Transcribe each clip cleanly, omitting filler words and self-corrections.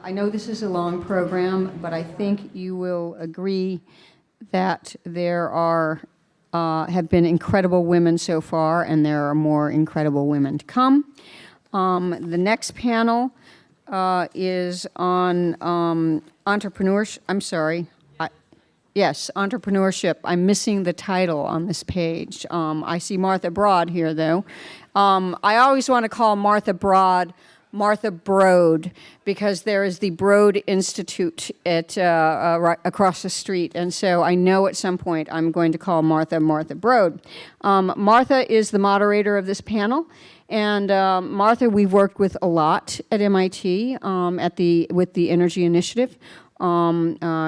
I know this is a long program, but I think you will agree that there are have been incredible women so far, and there are more incredible women to come. The next panel is on entrepreneurship. I'm sorry. Yes, entrepreneurship. I'm missing the title on this page. I see Martha Broad here, though. I always want to call Martha Broad Martha Broad, because there is the Broad Institute at right across the street, and so I know at some point I'm going to call Martha Broad. Martha is the moderator of this panel, and Martha we've worked with a lot at MIT with the Energy Initiative.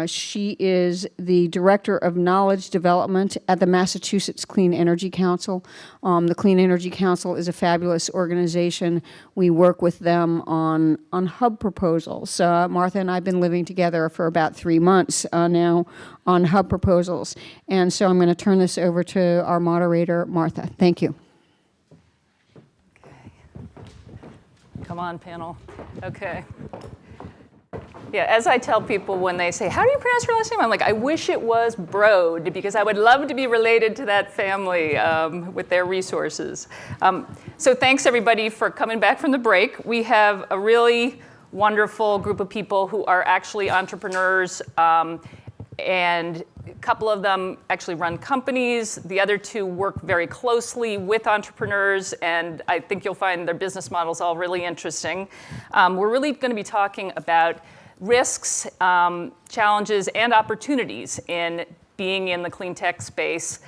She is the Director of Knowledge Development at the Massachusetts Clean Energy Council. The Clean Energy Council is a fabulous organization. We work with them on hub proposals. Martha and I have been living together for about 3 months now on hub proposals. And so I'm going to turn this over to our moderator, Martha. Thank you. Okay. Come on, panel. Okay. Yeah, as I tell people when they say, how do you pronounce your last name? I'm like, I wish it was Broad, because I would love to be related to that family with their resources. So thanks, everybody, for coming back from the break. We have a really wonderful group of people who are actually entrepreneurs, and a couple of them actually run companies. The other two work very closely with entrepreneurs, and I think you'll find their business models all really interesting. We're really going to be talking about risks, challenges, and opportunities in being in the clean tech space.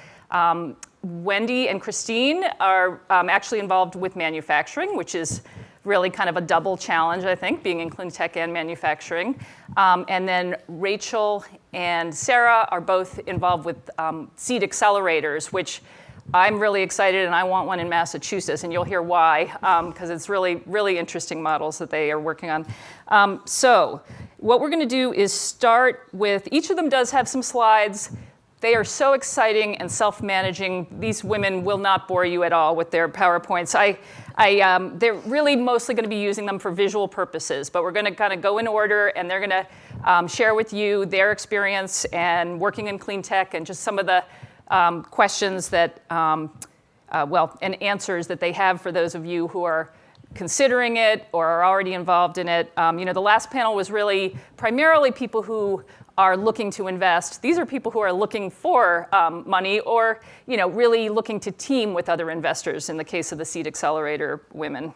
Wendy and Christine are actually involved with manufacturing, which is really kind of a double challenge, I think, being in clean tech and manufacturing. And then Rachel and Sara are both involved with seed accelerators, which I'm really excited, and I want one in Massachusetts, and you'll hear why, because it's really, really interesting models that they are working on. So what we're going to do is start with, each of them does have some slides. They are so exciting and self-managing. These women will not bore you at all with their PowerPoints. They're really mostly going to be using them for visual purposes, but we're going to kind of go in order, and they're going to share with you their experience and working in clean tech and just some of the questions that, and answers that they have for those of you who are considering it or are already involved in it. The last panel was really primarily people who are looking to invest. These are people who are looking for money or, really looking to team with other investors in the case of the Seed Accelerator women.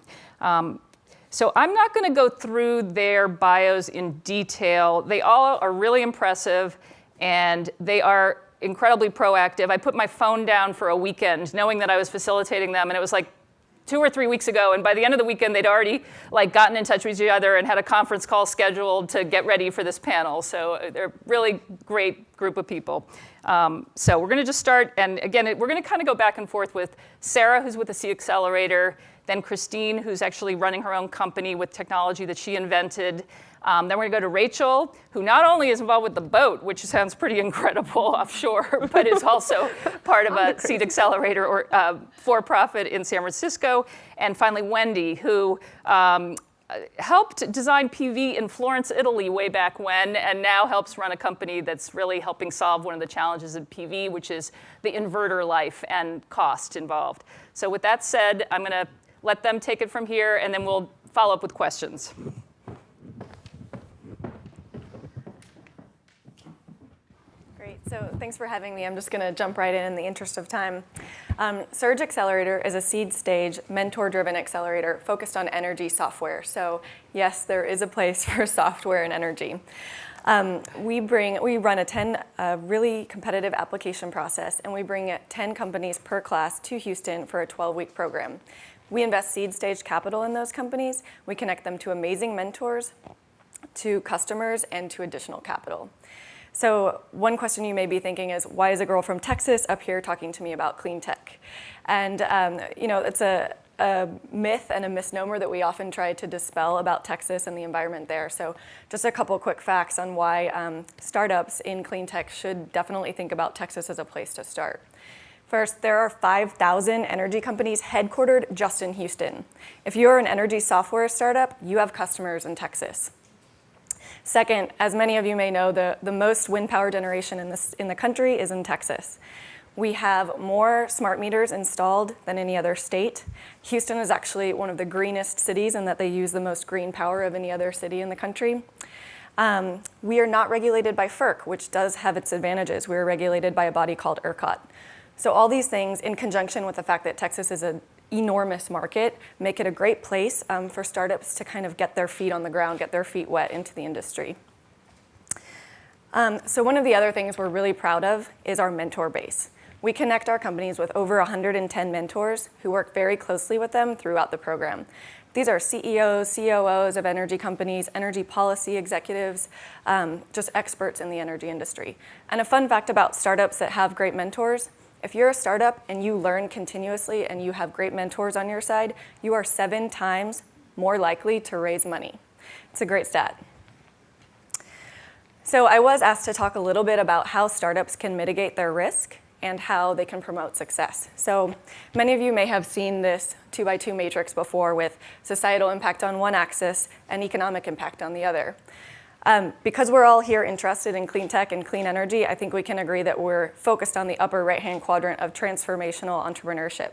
So I'm not going to go through their bios in detail. They all are really impressive, and they are incredibly proactive. I put my phone down for a weekend knowing that I was facilitating them, and it was like 2 or 3 weeks ago, and by the end of the weekend they'd already gotten in touch with each other and had a conference call scheduled to get ready for this panel. So they're a really great group of people. So we're going to just start, and again, we're going to kind of go back and forth with Sara, who's with the Seed Accelerator, then Christine, who's actually running her own company with technology that she invented. Then we're going to go to Rachel, who not only is involved with the boat, which sounds pretty incredible offshore, but is also part of a Seed Accelerator or for-profit in San Francisco. And finally, Wendy, who helped design PV in Florence, Italy way back when, and now helps run a company that's really helping solve one of the challenges of PV, which is the inverter life and cost involved. So with that said, I'm going to let them take it from here, and then we'll follow up with questions. So thanks for having me. I'm just going to jump right in the interest of time. SURGE Accelerator is a seed stage, mentor-driven accelerator focused on energy software. So yes, there is a place for software and energy. We run a really competitive application process, and we bring 10 companies per class to Houston for a 12-week program. We invest seed stage capital in those companies. We connect them to amazing mentors, to customers, and to additional capital. So one question you may be thinking is, why is a girl from Texas up here talking to me about clean tech? And it's a myth and a misnomer that we often try to dispel about Texas and the environment there. So just a couple quick facts on why startups in clean tech should definitely think about Texas as a place to start. First, there are 5,000 energy companies headquartered just in Houston. If you're an energy software startup, you have customers in Texas. Second, as many of you may know, the most wind power generation in the country is in Texas. We have more smart meters installed than any other state. Houston is actually one of the greenest cities in that they use the most green power of any other city in the country. We are not regulated by FERC, which does have its advantages. We are regulated by a body called ERCOT. So all these things, in conjunction with the fact that Texas is an enormous market, make it a great place for startups to kind of get their feet on the ground, get their feet wet into the industry. So one of the other things we're really proud of is our mentor base. We connect our companies with over 110 mentors who work very closely with them throughout the program. These are CEOs, COOs of energy companies, energy policy executives, just experts in the energy industry. And a fun fact about startups that have great mentors, if you're a startup and you learn continuously and you have great mentors on your side, you are 7 times more likely to raise money. It's a great stat. So I was asked to talk a little bit about how startups can mitigate their risk and how they can promote success. So many of you may have seen this 2x2 matrix before with societal impact on one axis and economic impact on the other. Because we're all here interested in clean tech and clean energy, I think we can agree that we're focused on the upper right-hand quadrant of transformational entrepreneurship.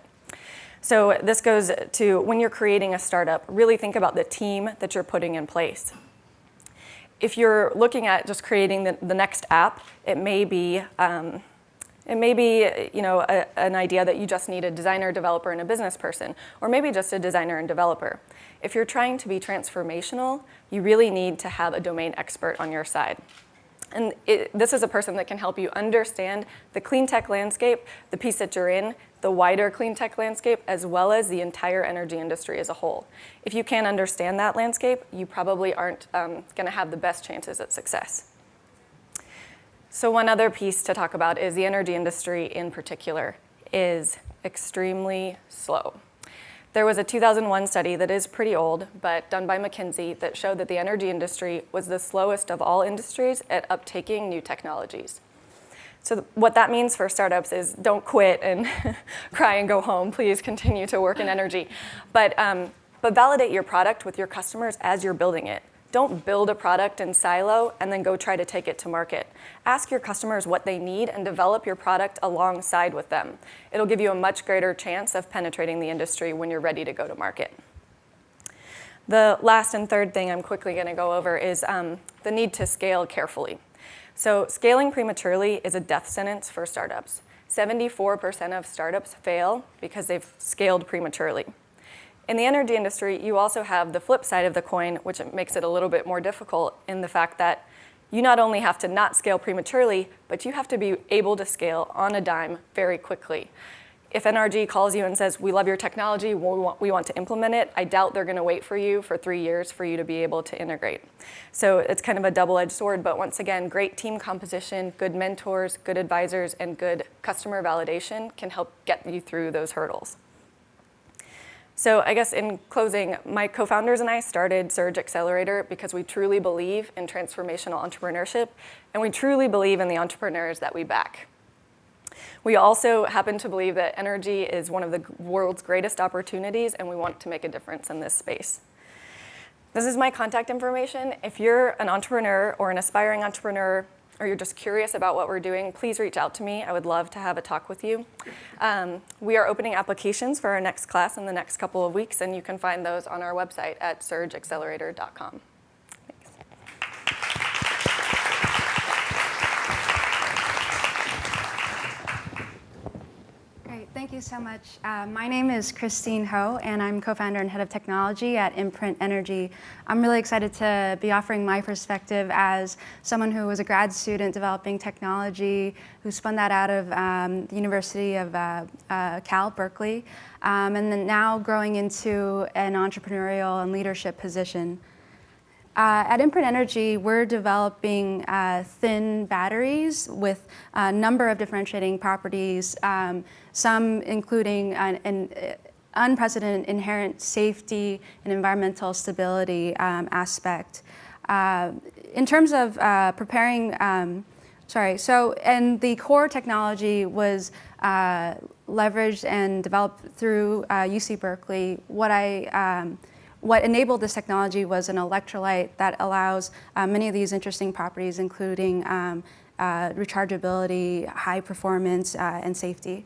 So this goes to when you're creating a startup, really think about the team that you're putting in place. If you're looking at just creating the next app, it may be an idea that you just need a designer, developer, and a business person, or maybe just a designer and developer. If you're trying to be transformational, you really need to have a domain expert on your side. And this is a person that can help you understand the clean tech landscape, the piece that you're in, the wider clean tech landscape, as well as the entire energy industry as a whole. If you can't understand that landscape, you probably aren't going to have the best chances at success. So one other piece to talk about is the energy industry in particular is extremely slow. There was a 2001 study that is pretty old, but done by McKinsey, that showed that the energy industry was the slowest of all industries at uptaking new technologies. So what that means for startups is don't quit and cry and go home. Please continue to work in energy. But validate your product with your customers as you're building it. Don't build a product in silo and then go try to take it to market. Ask your customers what they need and develop your product alongside with them. It'll give you a much greater chance of penetrating the industry when you're ready to go to market. The last and third thing I'm quickly going to go over is the need to scale carefully. So scaling prematurely is a death sentence for startups. 74% of startups fail because they've scaled prematurely. In the energy industry, you also have the flip side of the coin, which makes it a little bit more difficult in the fact that you not only have to not scale prematurely, but you have to be able to scale on a dime very quickly. If NRG calls you and says, we love your technology, we want to implement it, I doubt they're going to wait for you for 3 years for you to be able to integrate. So it's kind of a double-edged sword, but once again, great team composition, good mentors, good advisors, and good customer validation can help get you through those hurdles. So I guess in closing, my co-founders and I started SURGE Accelerator because we truly believe in transformational entrepreneurship, and we truly believe in the entrepreneurs that we back. We also happen to believe that energy is one of the world's greatest opportunities, and we want to make a difference in this space. This is my contact information. If you're an entrepreneur or an aspiring entrepreneur, or you're just curious about what we're doing, please reach out to me. I would love to have a talk with you. We are opening applications for our next class in the next couple of weeks, and you can find those on our website at surgeaccelerator.com. Great, thank you so much. My name is Christine Ho, and I'm co-founder and head of technology at Imprint Energy. I'm really excited to be offering my perspective as someone who was a grad student developing technology, who spun that out of the University of Cal, Berkeley, and then now growing into an entrepreneurial and leadership position. At Imprint Energy, we're developing thin batteries with a number of differentiating properties, some including an unprecedented inherent safety and environmental stability aspect. In terms of preparing, and the core technology was leveraged and developed through UC Berkeley. what enabled this technology was an electrolyte that allows many of these interesting properties, including rechargeability, high performance, and safety.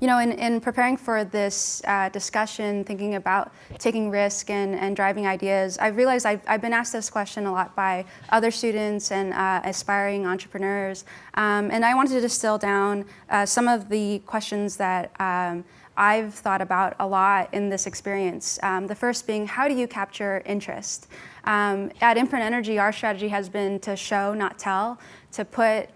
You know, in preparing for this discussion, thinking about taking risk and driving ideas, I realized I've been asked this question a lot by other students and aspiring entrepreneurs. And I wanted to distill down some of the questions that I've thought about a lot in this experience. The first being, how do you capture interest? At Imprint Energy, our strategy has been to show, not tell, to put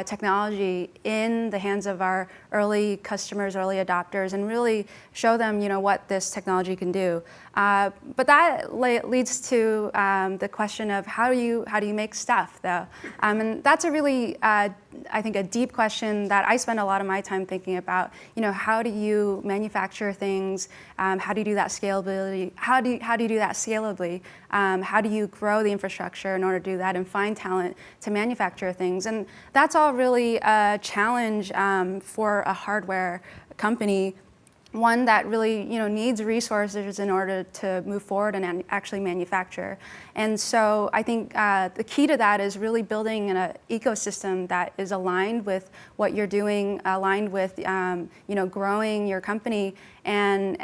technology in the hands of our early customers, early adopters, and really show them, you know, what this technology can do. But that leads to the question of how do you make stuff, though? And that's a really, I think, a deep question that I spend a lot of my time thinking about. You know, how do you manufacture things? How do you do that scalability? How do you do that scalably? How do you grow the infrastructure in order to do that and find talent to manufacture things? And that's all really a challenge for a hardware company, one that really, you know, needs resources in order to move forward and actually manufacture. And so I think the key to that is really building an ecosystem that is aligned with what you're doing, aligned with you know, growing your company and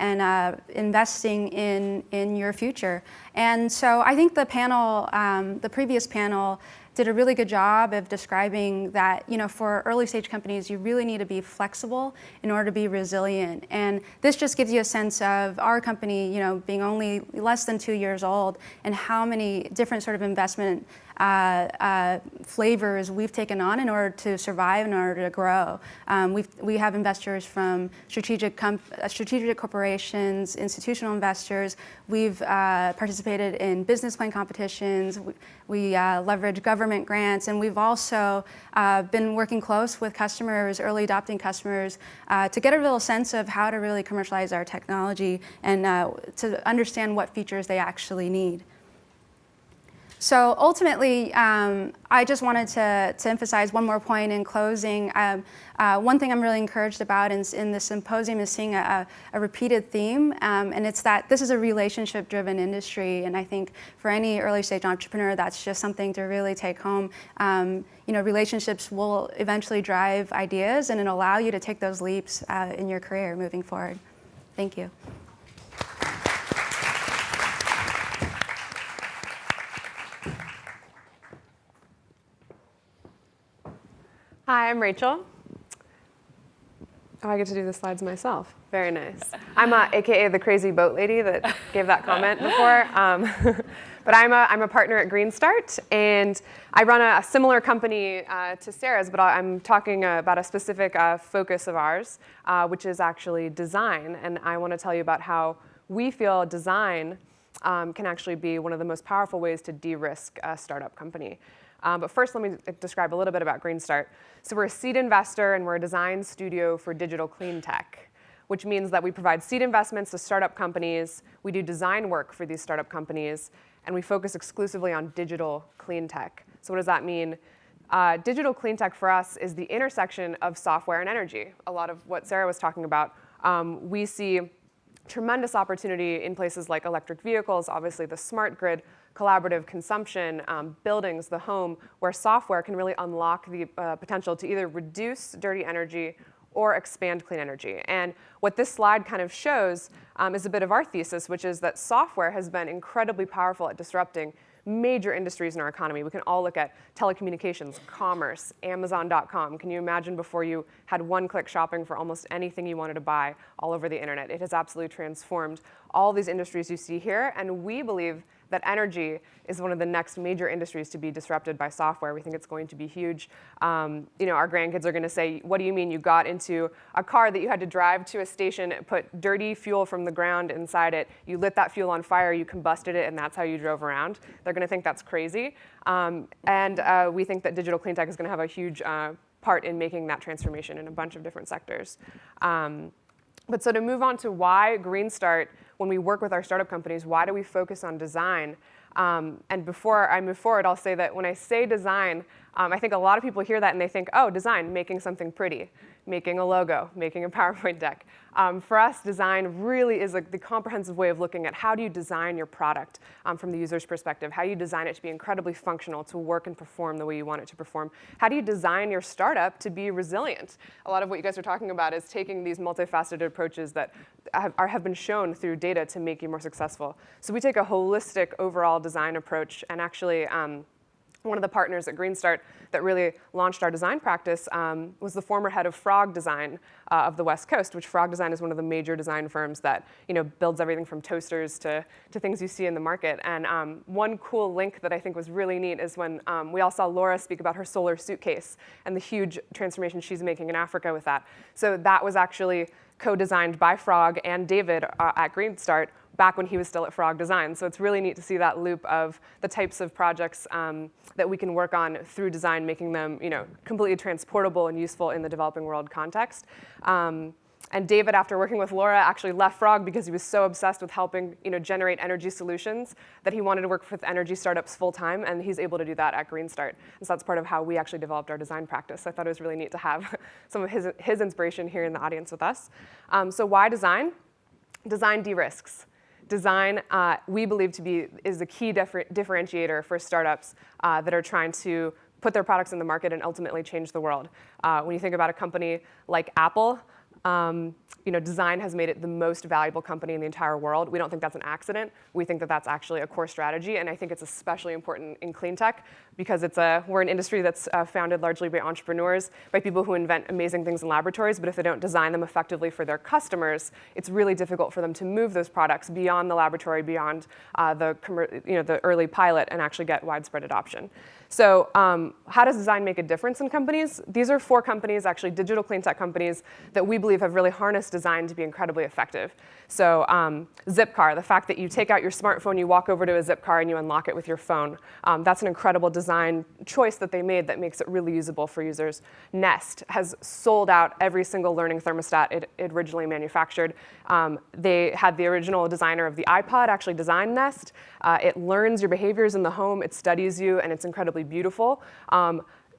investing in your future. And so I think the panel, the previous panel, did a really good job of describing that, you know, for early stage companies, you really need to be flexible in order to be resilient. And this just gives you a sense of our company, you know, being only less than 2 years old, and how many different sort of investment flavors we've taken on in order to survive, in order to grow. We have investors from strategic corporations, institutional investors. We've participated in business plan competitions. We leverage government grants, and we've also been working close with customers, early adopting customers, to get a real sense of how to really commercialize our technology and to understand what features they actually need. So ultimately, I just wanted to emphasize one more point in closing. One thing I'm really encouraged about in the symposium is seeing a repeated theme, and it's that this is a relationship-driven industry, and I think for any early-stage entrepreneur, that's just something to really take home. You know, relationships will eventually drive ideas, and it'll allow you to take those leaps in your career moving forward. Thank you. Hi, I'm Rachel. Oh, I get to do the slides myself. Very nice. I'm AKA the crazy boat lady that gave that comment before. But I'm a partner at Greenstart, and I run a similar company to Sarah's, but I'm talking about a specific focus of ours, which is actually design. And I want to tell you about how we feel design can actually be one of the most powerful ways to de-risk a startup company. But first, let me describe a little bit about Greenstart. So we're a seed investor, and we're a design studio for digital clean tech, which means that we provide seed investments to startup companies, we do design work for these startup companies, and we focus exclusively on digital clean tech. So what does that mean? Digital clean tech for us is the intersection of software and energy. A lot of what Sarah was talking about. We see tremendous opportunity in places like electric vehicles, obviously the smart grid, collaborative consumption, buildings, the home, where software can really unlock the potential to either reduce dirty energy or expand clean energy. And what this slide kind of shows is a bit of our thesis, which is that software has been incredibly powerful at disrupting major industries in our economy. We can all look at telecommunications, commerce, Amazon.com. Can you imagine before you had one-click shopping for almost anything you wanted to buy all over the internet? It has absolutely transformed all these industries you see here, and we believe that energy is one of the next major industries to be disrupted by software. We think it's going to be huge. You know, our grandkids are going to say, what do you mean you got into a car that you had to drive to a station, put dirty fuel from the ground inside it, you lit that fuel on fire, you combusted it, and that's how you drove around? They're going to think that's crazy. And we think that digital clean tech is going to have a huge part in making that transformation in a bunch of different sectors. But so to move on to why Greenstart, when we work with our startup companies, why do we focus on design? And before I move forward, I'll say that when I say design, I think a lot of people hear that and they think, oh, design, making something pretty. making a logo, making a PowerPoint deck. For us, design really is the comprehensive way of looking at how do you design your product from the user's perspective. How do you design it to be incredibly functional, to work and perform the way you want it to perform? How do you design your startup to be resilient? A lot of what you guys are talking about is taking these multifaceted approaches that have been shown through data to make you more successful. So we take a holistic overall design approach, and actually one of the partners at Greenstart that really launched our design practice was the former head of Frog Design of the West Coast, which Frog Design is one of the major design firms that builds everything from toasters to things you see in the market. And one cool link that I think was really neat is when we all saw Laura speak about her solar suitcase and the huge transformation she's making in Africa with that. So that was actually co-designed by Frog and David at Greenstart back when he was still at Frog Design. So it's really neat to see that loop of the types of projects that we can work on through design, making them completely transportable and useful in the developing world context. And David, after working with Laura, actually left Frog because he was so obsessed with helping generate energy solutions that he wanted to work with energy startups full time, and he's able to do that at Greenstart. And so that's part of how we actually developed our design practice. So I thought it was really neat to have some of his inspiration here in the audience with us. So why design? Design de-risks. Design, we believe is the key differentiator for startups that are trying to put their products in the market and ultimately change the world. When you think about a company like Apple, design has made it the most valuable company in the entire world. We don't think that's an accident. We think that that's actually a core strategy, and I think it's especially important in clean tech because we're an industry that's founded largely by entrepreneurs, by people who invent amazing things in laboratories, but if they don't design them effectively for their customers, it's really difficult for them to move those products beyond the laboratory, beyond the early pilot, and actually get widespread adoption. So how does design make a difference in companies? These are 4 companies, actually digital clean tech companies, that we believe have really harnessed design to be incredibly effective. So Zipcar, the fact that you take out your smartphone, you walk over to a Zipcar and you unlock it with your phone. That's an incredible design choice that they made that makes it really usable for users. Nest has sold out every single learning thermostat it originally manufactured. They had the original designer of the iPod actually design Nest. It learns your behaviors in the home, it studies you, and it's incredibly beautiful.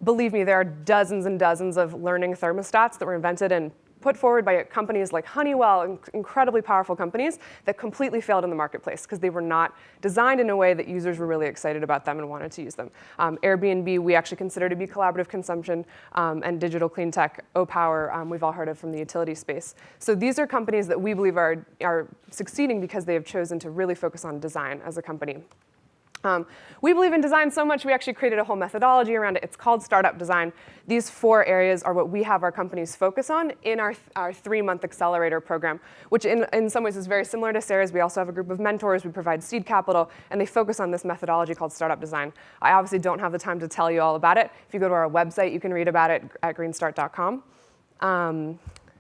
Believe me, there are dozens and dozens of learning thermostats that were invented and put forward by companies like Honeywell, incredibly powerful companies that completely failed in the marketplace because they were not designed in a way that users were really excited about them and wanted to use them. Airbnb, we actually consider to be collaborative consumption, and digital clean tech, ArrayPower, we've all heard of from the utility space. So these are companies that we believe are succeeding because they have chosen to really focus on design as a company. We believe in design so much, we actually created a whole methodology around it. It's called Startup Design. These 4 areas are what we have our companies focus on in our 3-month accelerator program, which in some ways is very similar to Sara's. We also have a group of mentors. We provide seed capital, and they focus on this methodology called Startup Design. I obviously don't have the time to tell you all about it. If you go to our website, you can read about it at greenstart.com.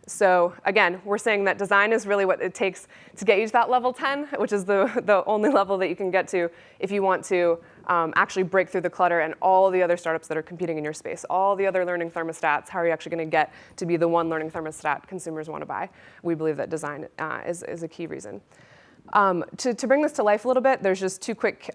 So again, we're saying that design is really what it takes to get you to that level 10, which is the only level that you can get to if you want to actually break through the clutter and all the other startups that are competing in your space, all the other learning thermostats. How are you actually going to get to be the one learning thermostat consumers want to buy? We believe that design is a key reason. To bring this to life a little bit, there's just 2 quick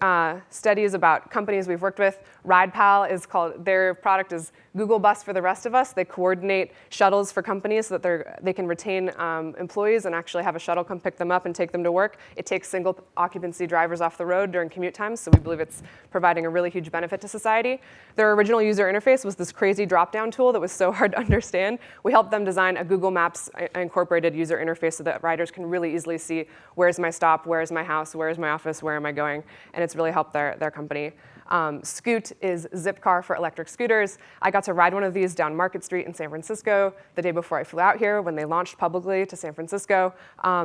studies about companies we've worked with. RidePal their product is Google Bus for the rest of us. They coordinate shuttles for companies so that they can retain employees and actually have a shuttle come pick them up and take them to work. It takes single occupancy drivers off the road during commute times, so we believe it's providing a really huge benefit to society. Their original user interface was this crazy drop-down tool that was so hard to understand. We helped them design a Google Maps incorporated user interface so that riders can really easily see where's my stop, where's my house, where's my office, where am I going, and it's really helped their company. Scoot is Zipcar for electric scooters. I got to ride one of these down Market Street in San Francisco the day before I flew out here when they launched publicly to San Francisco.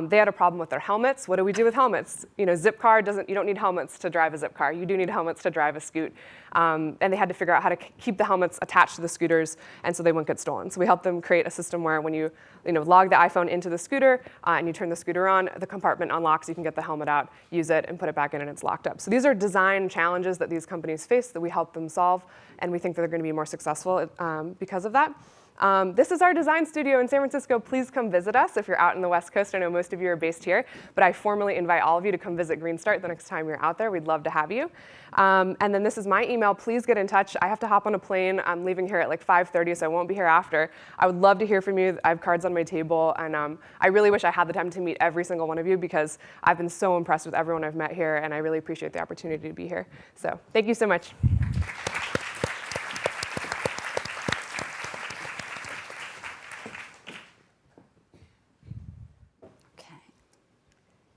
They had a problem with their helmets. What do we do with helmets? Zipcar you don't need helmets to drive a Zipcar. You do need helmets to drive a Scoot. And they had to figure out how to keep the helmets attached to the scooters and so they wouldn't get stolen. So we helped them create a system where when you log the iPhone into the scooter and you turn the scooter on, the compartment unlocks, you can get the helmet out, use it, and put it back in and it's locked up. So these are design challenges that these companies face that we help them solve, and we think that they're going to be more successful because of that. This is our design studio in San Francisco. Please come visit us if you're out in the West Coast. I know most of you are based here, but I formally invite all of you to come visit Greenstart the next time you're out there. We'd love to have you. And then this is my email. Please get in touch. I have to hop on a plane. I'm leaving here at like 5:30, so I won't be here after. I would love to hear from you. I have cards on my table, and I really wish I had the time to meet every single one of you because I've been so impressed with everyone I've met here, and I really appreciate the opportunity to be here. So thank you so much.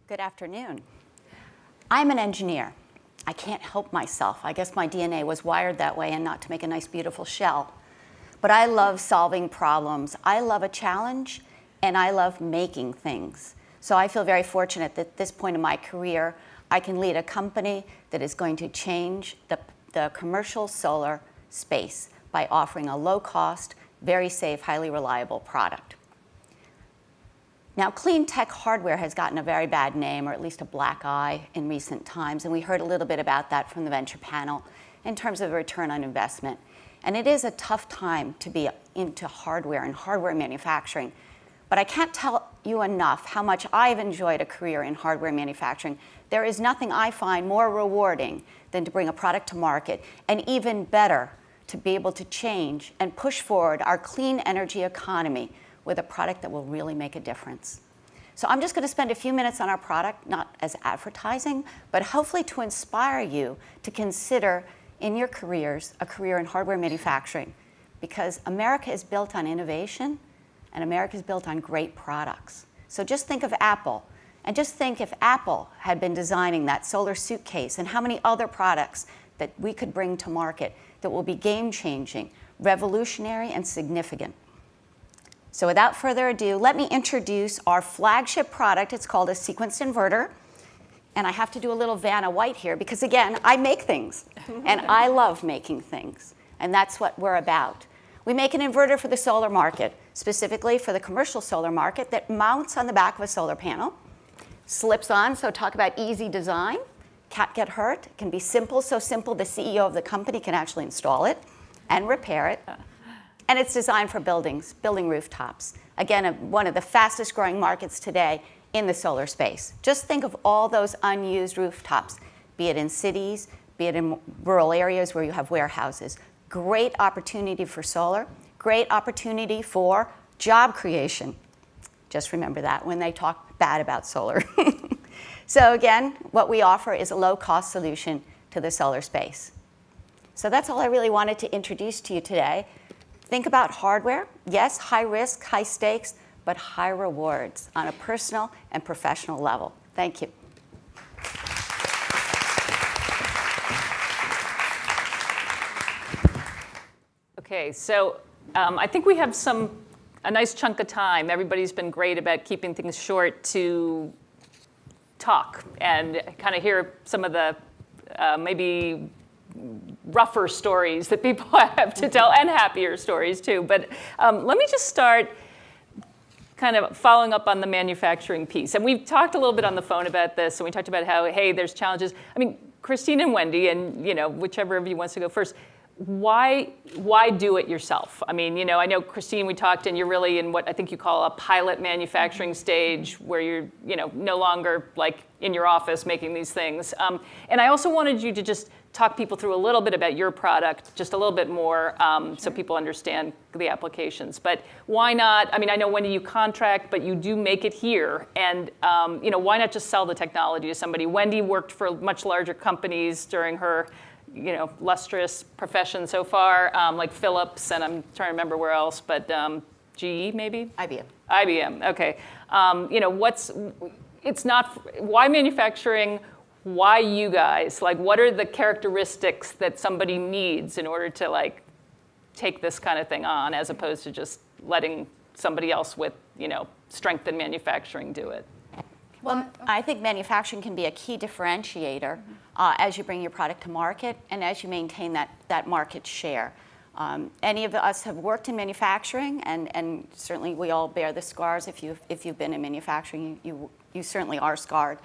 Good afternoon. I'm an engineer. I can't help myself. I guess my DNA was wired that way and not to make a nice, beautiful shell. But I love solving problems. I love a challenge, and I love making things. So I feel very fortunate that at this point in my career, I can lead a company that is going to change the commercial solar space by offering a low-cost, very safe, highly reliable product. Now, clean tech hardware has gotten a very bad name, or at least a black eye in recent times, and we heard a little bit about that from the venture panel in terms of return on investment. And it is a tough time to be into hardware and hardware manufacturing, but I can't tell you enough how much I've enjoyed a career in hardware manufacturing. There is nothing I find more rewarding than to bring a product to market, and even better, to be able to change and push forward our clean energy economy with a product that will really make a difference. So I'm just going to spend a few minutes on our product, not as advertising, but hopefully to inspire you to consider in your careers a career in hardware manufacturing, because America is built on innovation and America is built on great products. So just think of Apple, and just think if Apple had been designing that solar suitcase and how many other products that we could bring to market that will be game-changing, revolutionary, and significant. So without further ado, let me introduce our flagship product. It's called a sequenced inverter. And I have to do a little Vanna White here because, again, I make things. And I love making things. And that's what we're about. We make an inverter for the solar market, specifically for the commercial solar market, that mounts on the back of a solar panel, slips on, so talk about easy design, can't get hurt, it can be simple, so simple the CEO of the company can actually install it and repair it. And it's designed for buildings, building rooftops. Again, one of the fastest growing markets today in the solar space. Just think of all those unused rooftops, be it in cities, be it in rural areas where you have warehouses. Great opportunity for solar, great opportunity for job creation. Just remember that when they talk bad about solar. So again, what we offer is a low-cost solution to the solar space. So that's all I really wanted to introduce to you today. Think about hardware. Yes, high risk, high stakes, but high rewards on a personal and professional level. Thank you. Okay, so I think we have a nice chunk of time. Everybody's been great about keeping things short to talk and kind of hear some of the maybe rougher stories that people have to tell, and happier stories too. But let me just start kind of following up on the manufacturing piece. And we've talked a little bit on the phone about this, and we talked about how, hey, there's challenges. I mean, Christine and Wendy, and whichever of you wants to go first, why do it yourself? I mean, I know, Christine, we talked, and you're really in what I think you call a pilot manufacturing stage where you're, no longer like in your office making these things. And I also wanted you to just talk people through a little bit about your product, just a little bit more, so people understand the applications. But why not? I mean, I know, Wendy, you contract, but you do make it here. And why not just sell the technology to somebody? Wendy worked for much larger companies during her lustrous profession so far, like Philips, and I'm trying to remember where else, but GE maybe? IBM. IBM, okay. Why manufacturing? Why you guys? Like, what are the characteristics that somebody needs in order to take this kind of thing on, as opposed to just letting somebody else with strength in manufacturing do it? Well, I think manufacturing can be a key differentiator as you bring your product to market and as you maintain that market share. Any of us have worked in manufacturing, and certainly we all bear the scars. If you've been in manufacturing, you certainly are scarred.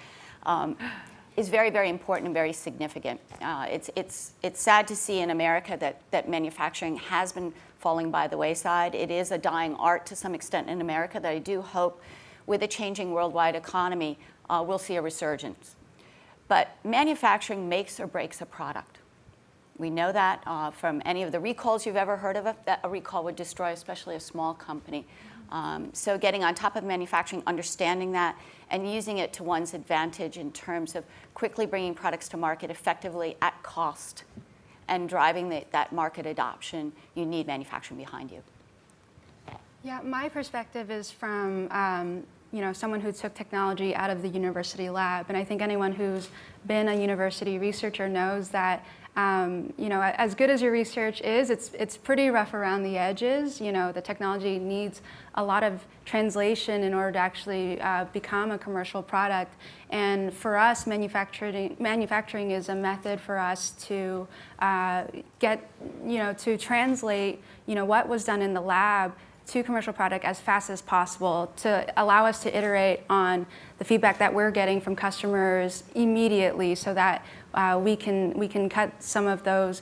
is very, very important and very significant. It's sad to see in America that manufacturing has been falling by the wayside. It is a dying art to some extent in America that I do hope with a changing worldwide economy, we'll see a resurgence. But manufacturing makes or breaks a product. We know that from any of the recalls you've ever heard of, that a recall would destroy especially a small company. So getting on top of manufacturing, understanding that, and using it to one's advantage in terms of quickly bringing products to market effectively at cost and driving that market adoption, you need manufacturing behind you. Yeah, my perspective is from someone who took technology out of the university lab, and I think anyone who's been a university researcher knows that as good as your research is, it's pretty rough around the edges. The technology needs a lot of translation in order to actually become a commercial product. And for us, manufacturing is a method for us to to translate, what was done in the lab to commercial product as fast as possible, to allow us to iterate on the feedback that we're getting from customers immediately, so that we can cut some of those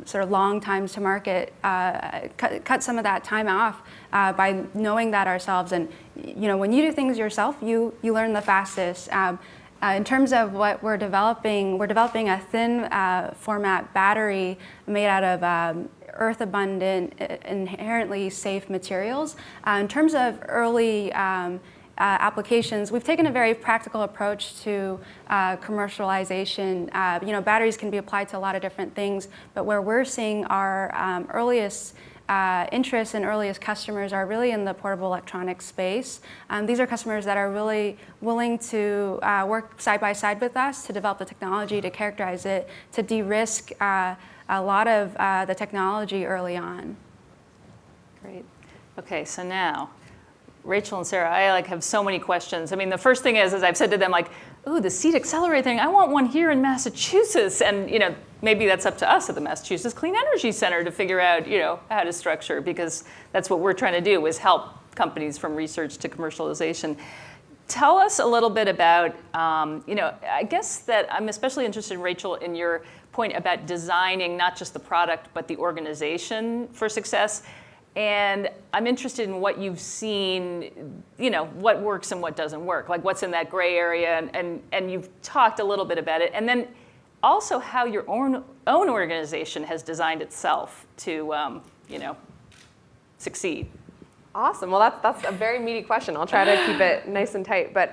sort of long times to market, cut some of that time off by knowing that ourselves. And when you do things yourself, you learn the fastest. In terms of what we're developing a thin format battery made out of earth-abundant, inherently safe materials. In terms of early applications, we've taken a very practical approach to commercialization. Batteries can be applied to a lot of different things, but where we're seeing our earliest interests and earliest customers are really in the portable electronics space. These are customers that are really willing to work side by side with us to develop the technology, to characterize it, to de-risk a lot of the technology early on. Great. Okay, so now, Rachel and Sara, I have so many questions. I mean, the first thing is I've said to them, ooh, the seed accelerator thing, I want one here in Massachusetts. And maybe that's up to us at the Massachusetts Clean Energy Center to figure out how to structure, because that's what we're trying to do, is help companies from research to commercialization. Tell us a little bit about, I guess that I'm especially interested, Rachel, in your point about designing not just the product, but the organization for success. And I'm interested in what you've seen, what works and what doesn't work, what's in that gray area, and you've talked a little bit about it. And then also how your own organization has designed itself to, succeed. Awesome. Well, that's a very meaty question. I'll try to keep it nice and tight. But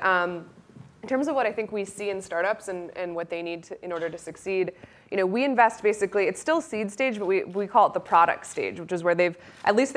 in terms of what I think we see in startups and what they need in order to succeed, we invest basically, it's still seed stage, but we call it the product stage, which is where they've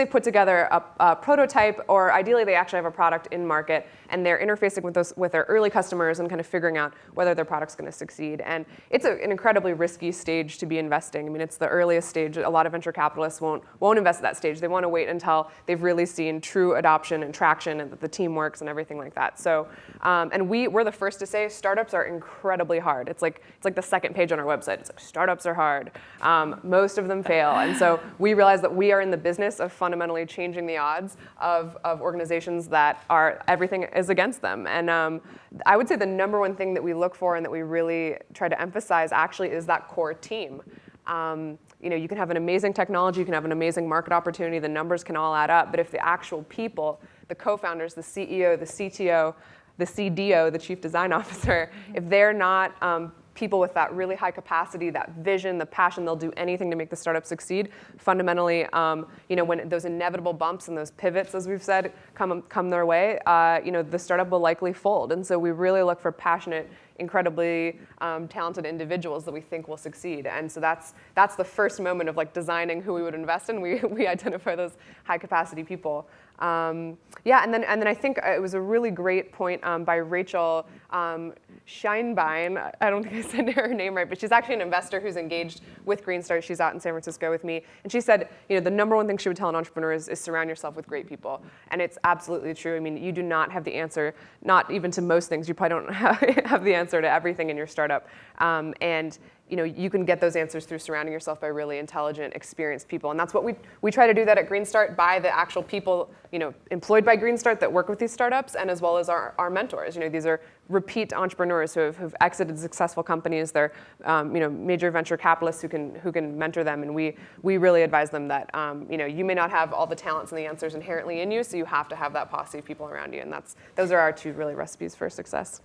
put together a prototype, or ideally they actually have a product in market, and they're interfacing with their early customers and kind of figuring out whether their product's going to succeed. And it's an incredibly risky stage to be investing. I mean, it's the earliest stage. A lot of venture capitalists won't invest at that stage. They want to wait until they've really seen true adoption and traction, and that the team works and everything like that. So, and we're the first to say startups are incredibly hard. It's like the second page on our website. It's like, startups are hard. Most of them fail. And so we realize that we are in the business of fundamentally changing the odds of organizations that everything is against them. And I would say the number one thing that we look for and that we really try to emphasize actually is that core team. You can have an amazing technology, you can have an amazing market opportunity, the numbers can all add up, but if the actual people, the co-founders, the CEO, the CTO, the CDO, the Chief Design Officer, if they're not people with that really high capacity, that vision, the passion, they'll do anything to make the startup succeed. Fundamentally, when those inevitable bumps and those pivots, as we've said, come their way, the startup will likely fold. And so we really look for passionate, incredibly talented individuals that we think will succeed. And so that's the first moment of designing who we would invest in. We identify those high capacity people. And then I think it was a really great point by Rachel Scheinbein. I don't think I said her name right, but she's actually an investor who's engaged with Greenstart. She's out in San Francisco with me, and she said, the number one thing she would tell an entrepreneur is surround yourself with great people, and it's absolutely true. I mean, you do not have the answer, not even to most things. You probably don't have the answer to everything in your startup, and you can get those answers through surrounding yourself by really intelligent, experienced people. And that's what we try to do that at Greenstart by the actual people, employed by Greenstart that work with these startups, and as well as our mentors. These are repeat entrepreneurs who've exited successful companies. They're, major venture capitalists who can mentor them. And we really advise them that, you may not have all the talents and the answers inherently in you, so you have to have that posse of people around you. And those are our two really recipes for success.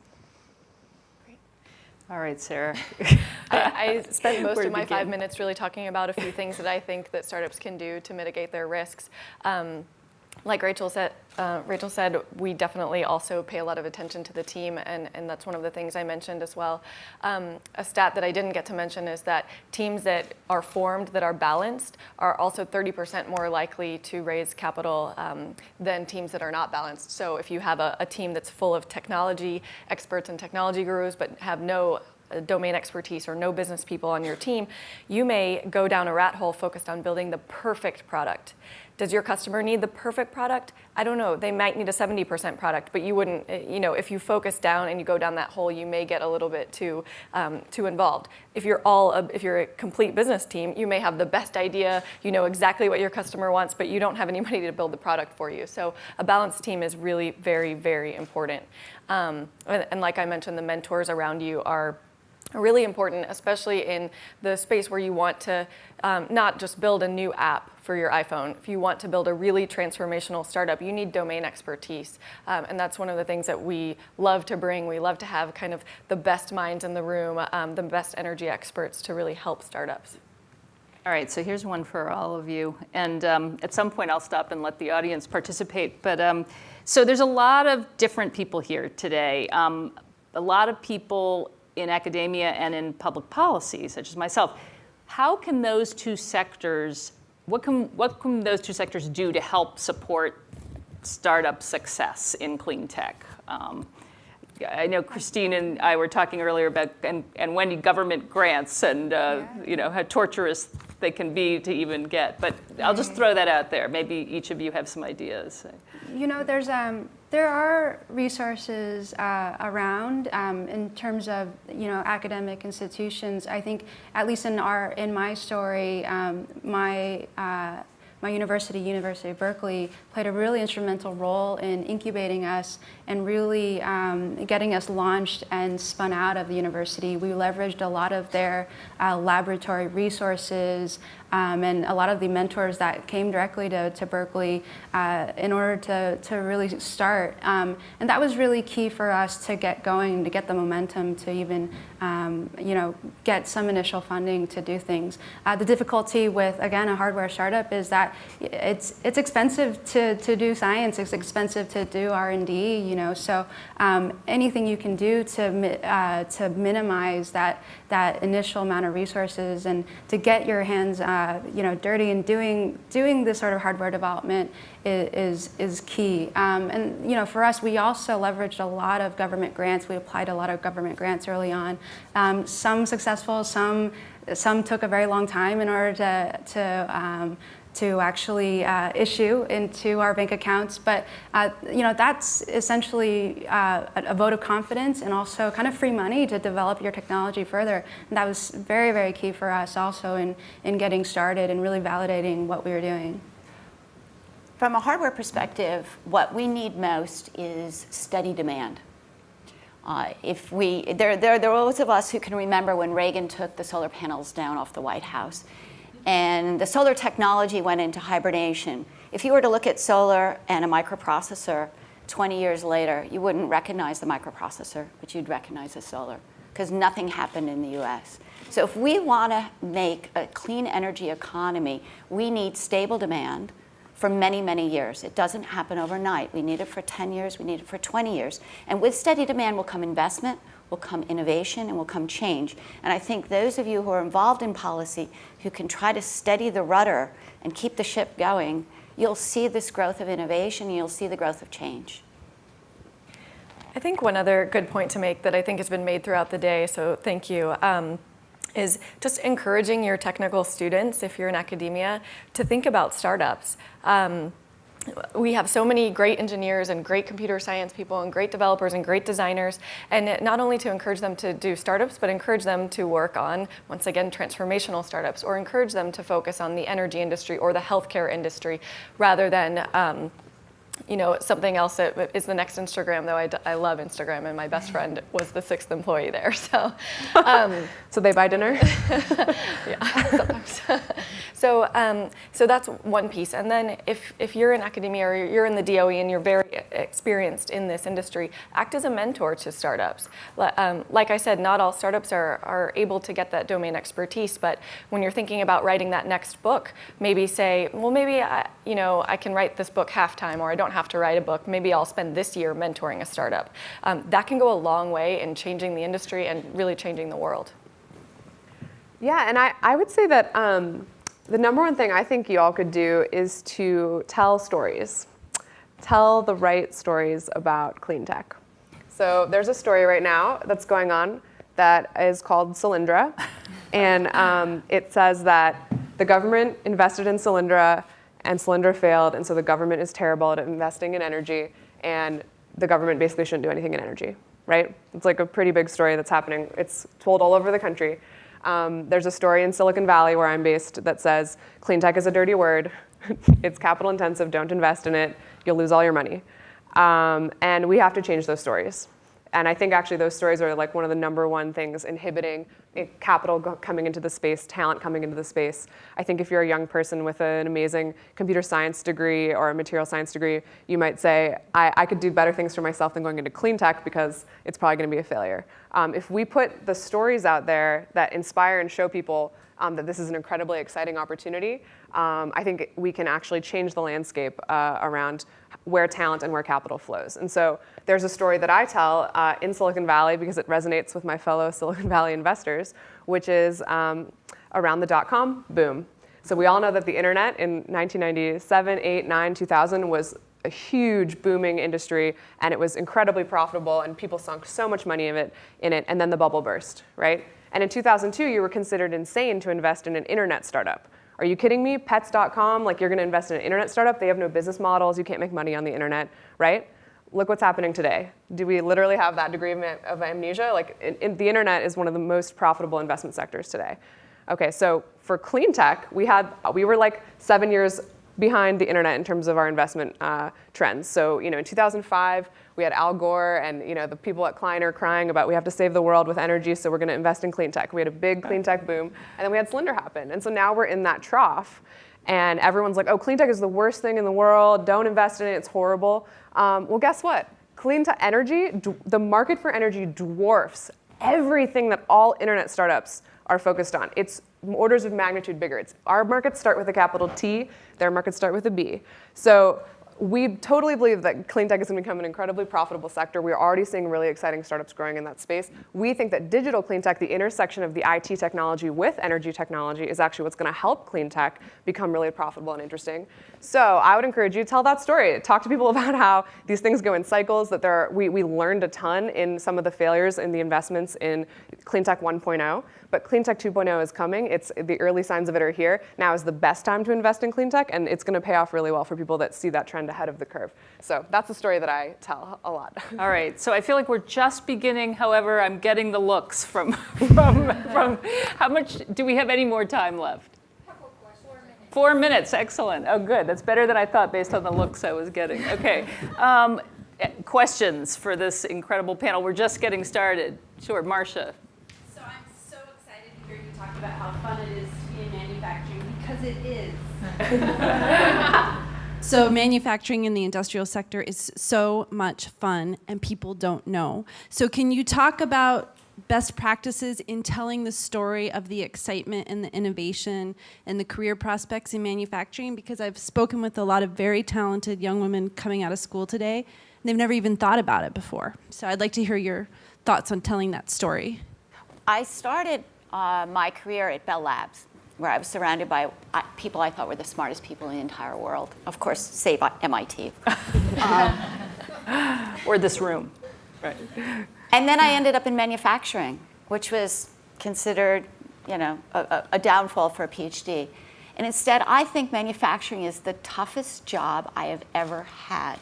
All right, Sarah. I spent most Where of to my begin? 5 minutes really talking about a few things that I think that startups can do to mitigate their risks. Like Rachel said, we definitely also pay a lot of attention to the team, and that's one of the things I mentioned as well. A stat that I didn't get to mention is that teams that are formed, that are balanced, are also 30% more likely to raise capital than teams that are not balanced. So if you have a team that's full of technology experts and technology gurus, but have no domain expertise or no business people on your team, you may go down a rat hole focused on building the perfect product. Does your customer need the perfect product? I don't know. They might need a 70% product, but you wouldn't, if you focus down and you go down that hole, you may get a little bit too involved. If you're a complete business team, you may have the best idea, you know exactly what your customer wants, but you don't have anybody to build the product for you. So a balanced team is really very, very important. And like I mentioned, the mentors around you are really important, especially in the space where you want to not just build a new app for your iPhone. If you want to build a really transformational startup, you need domain expertise. And that's one of the things that we love to bring. We love to have kind of the best minds in the room, the best energy experts to really help startups. All right, so here's one for all of you. And at some point, I'll stop and let the audience participate. But so there's a lot of different people here today. A lot of people in academia and in public policy, such as myself. How can those two sectors, what can those two sectors do to help support startup success in clean tech? I know Christine and I were talking earlier about, and Wendy, government grants and how torturous they can be to even get. But I'll just throw that out there. Maybe each of you have some ideas. There are resources around in terms of academic institutions. I think at least in my story, my university of Berkeley, played a really instrumental role in incubating us and really getting us launched and spun out of the university. We leveraged a lot of their laboratory resources and a lot of the mentors that came directly to Berkeley in order to really start. And that was really key for us to get going, to get the momentum to even get some initial funding to do things. The difficulty with, again, a hardware startup is that it's expensive to do science, it's expensive to do R&D, so anything you can do to minimize that initial amount of resources and to get your hands dirty and doing this sort of hardware development is key. And for us, we also leveraged a lot of government grants. We applied a lot of government grants early on. Some successful, some took a very long time in order to actually issue into our bank accounts. But that's essentially a vote of confidence and also kind of free money to develop your technology further. And that was very, very key for us also in getting started and really validating what we were doing. From a hardware perspective, what we need most is steady demand. There are those of us who can remember when Reagan took the solar panels down off the White House. And the solar technology went into hibernation. If you were to look at solar and a microprocessor 20 years later, you wouldn't recognize the microprocessor, but you'd recognize the solar, because nothing happened in the US. So if we want to make a clean energy economy, we need stable demand for many, many years. It doesn't happen overnight. We need it for 10 years, we need it for 20 years. And with steady demand will come investment, will come innovation, and will come change. And I think those of you who are involved in policy who can try to steady the rudder and keep the ship going, you'll see this growth of innovation, and you'll see the growth of change. I think one other good point to make that I think has been made throughout the day, so thank you, is just encouraging your technical students, if you're in academia, to think about startups. we have so many great engineers and great computer science people and great developers and great designers, and not only to encourage them to do startups, but encourage them to work on, once again, transformational startups, or encourage them to focus on the energy industry or the healthcare industry rather than something else that is the next Instagram, though I love Instagram, and my best friend was the 6th employee there. So, So they buy dinner? yeah, sometimes. So that's one piece. And then if you're in academia or you're in the DOE and you're very experienced in this industry, act as a mentor to startups. Like I said, not all startups are able to get that domain expertise, but when you're thinking about writing that next book, maybe say, well, maybe I can write this book half-time, or I don't have to write a book. Maybe I'll spend this year mentoring a startup. That can go a long way in changing the industry and really changing the world. Yeah, and I would say that the number one thing I think you all could do is to tell stories. Tell the right stories about clean tech. So there's a story right now that's going on that is called Solyndra. And it says that the government invested in Solyndra and Solyndra failed, and so the government is terrible at investing in energy, and the government basically shouldn't do anything in energy, right? It's like a pretty big story that's happening. It's told all over the country. There's a story in Silicon Valley where I'm based that says clean tech is a dirty word. It's capital intensive, don't invest in it, you'll lose all your money. And we have to change those stories. And I think actually those stories are like one of the number one things inhibiting capital coming into the space, talent coming into the space. I think if you're a young person with an amazing computer science degree or a material science degree, you might say, I could do better things for myself than going into clean tech because it's probably going to be a failure. If we put the stories out there that inspire and show people that this is an incredibly exciting opportunity, I think we can actually change the landscape around where talent and where capital flows. And so there's a story that I tell in Silicon Valley because it resonates with my fellow Silicon Valley investors, which is around the dot-com boom. So we all know that the internet in 1997, 8, 9, 2000 was a huge booming industry, and it was incredibly profitable, and people sunk so much money in it, and then the bubble burst, right? And in 2002, you were considered insane to invest in an internet startup. Are you kidding me? Pets.com, like you're going to invest in an internet startup? They have no business models. You can't make money on the internet, right? Look what's happening today. Do we literally have that degree of amnesia? Like the internet is one of the most profitable investment sectors today. Okay, so for clean tech, we were like 7 years behind the internet in terms of our investment trends. So in 2005, we had Al Gore and the people at Klein are crying about we have to save the world with energy, so we're going to invest in clean tech. We had a big clean tech boom, and then we had Solyndra happen. And so now we're in that trough, and everyone's like, oh, clean tech is the worst thing in the world. Don't invest in it. It's horrible. Well, guess what? Clean tech energy, the market for energy dwarfs everything that all internet startups are focused on. It's orders of magnitude bigger. Our markets start with a capital T. Their markets start with a B. So we totally believe that clean tech is going to become an incredibly profitable sector. We're already seeing really exciting startups growing in that space. We think that digital clean tech, the intersection of the IT technology with energy technology, is actually what's going to help clean tech become really profitable and interesting. So I would encourage you to tell that story. Talk to people about how these things go in cycles, that we learned a ton in some of the failures in the investments in clean tech 1.0. But clean tech 2.0 is coming. The early signs of it are here. Now is the best time to invest in clean tech, and it's going to pay off really well for people that see that trend ahead of the curve. So that's a story that I tell a lot. All right, so I feel like we're just beginning. However, I'm getting the looks from how much, do we have any more time left? 4 minutes, excellent. Oh, good. That's better than I thought based on the looks I was getting. Okay. Questions for this incredible panel? We're just getting started. Sure, Marcia. So I'm so excited to hear you talk about how fun it is to be in manufacturing, because it is. So manufacturing in the industrial sector is so much fun, and people don't know. So can you talk about best practices in telling the story of the excitement and the innovation and the career prospects in manufacturing? Because I've spoken with a lot of very talented young women coming out of school today, and they've never even thought about it before. So I'd like to hear your thoughts on telling that story. I started my career at Bell Labs, where I was surrounded by people I thought were the smartest people in the entire world. Of course, save MIT. Or this room. Right. And then I ended up in manufacturing, which was considered, a downfall for a PhD. And instead, I think manufacturing is the toughest job I have ever had.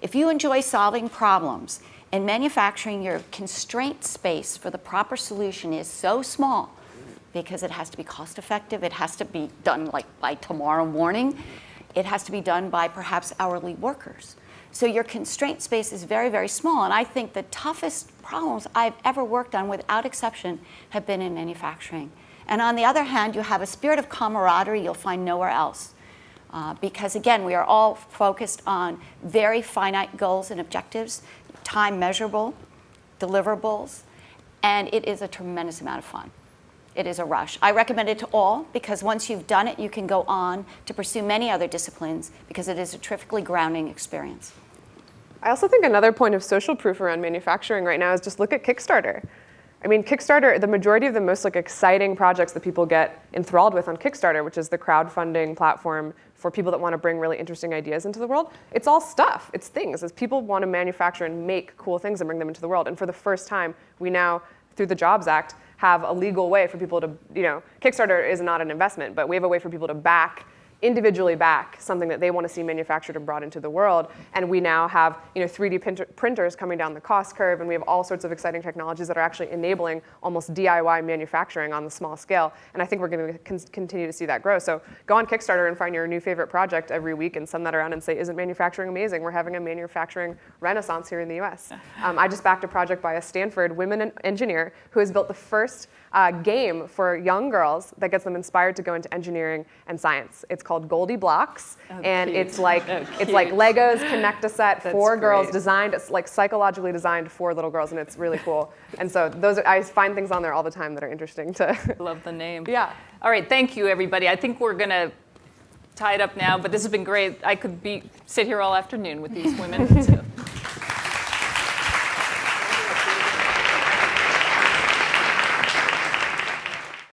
If you enjoy solving problems, in manufacturing, your constraint space for the proper solution is so small because it has to be cost effective, it has to be done like by tomorrow morning, it has to be done by perhaps hourly workers. So your constraint space is very, very small, and I think the toughest problems I've ever worked on, without exception, have been in manufacturing. And on the other hand, you have a spirit of camaraderie you'll find nowhere else. Because again, we are all focused on very finite goals and objectives, time measurable, deliverables, and it is a tremendous amount of fun. It is a rush. I recommend it to all because once you've done it, you can go on to pursue many other disciplines because it is a terrifically grounding experience. I also think another point of social proof around manufacturing right now is just look at Kickstarter. I mean, Kickstarter, the majority of the most exciting projects that people get enthralled with on Kickstarter, which is the crowdfunding platform for people that want to bring really interesting ideas into the world, it's all stuff. It's things. As people want to manufacture and make cool things and bring them into the world. And for the first time, we now, through the Jobs Act, have a legal way for people to, Kickstarter is not an investment, but we have a way for people to individually back something that they want to see manufactured and brought into the world. And we now have 3D printers coming down the cost curve, and we have all sorts of exciting technologies that are actually enabling almost DIY manufacturing on the small scale. And I think we're going to continue to see that grow. So go on Kickstarter and find your new favorite project every week and send that around and say, isn't manufacturing amazing? We're having a manufacturing renaissance here in the US. I just backed a project by a Stanford women engineer who has built the first game for young girls that gets them inspired to go into engineering and science. It's called Goldie Blocks, and cute. it's like Legos Connect-A-Set for girls, great. designed. It's like psychologically designed for little girls, and it's really cool. And so I find things on there all the time that are interesting to. Love the name. Yeah. All right, thank you, everybody. I think we're gonna tie it up now, but this has been great. I could sit here all afternoon with these women. So.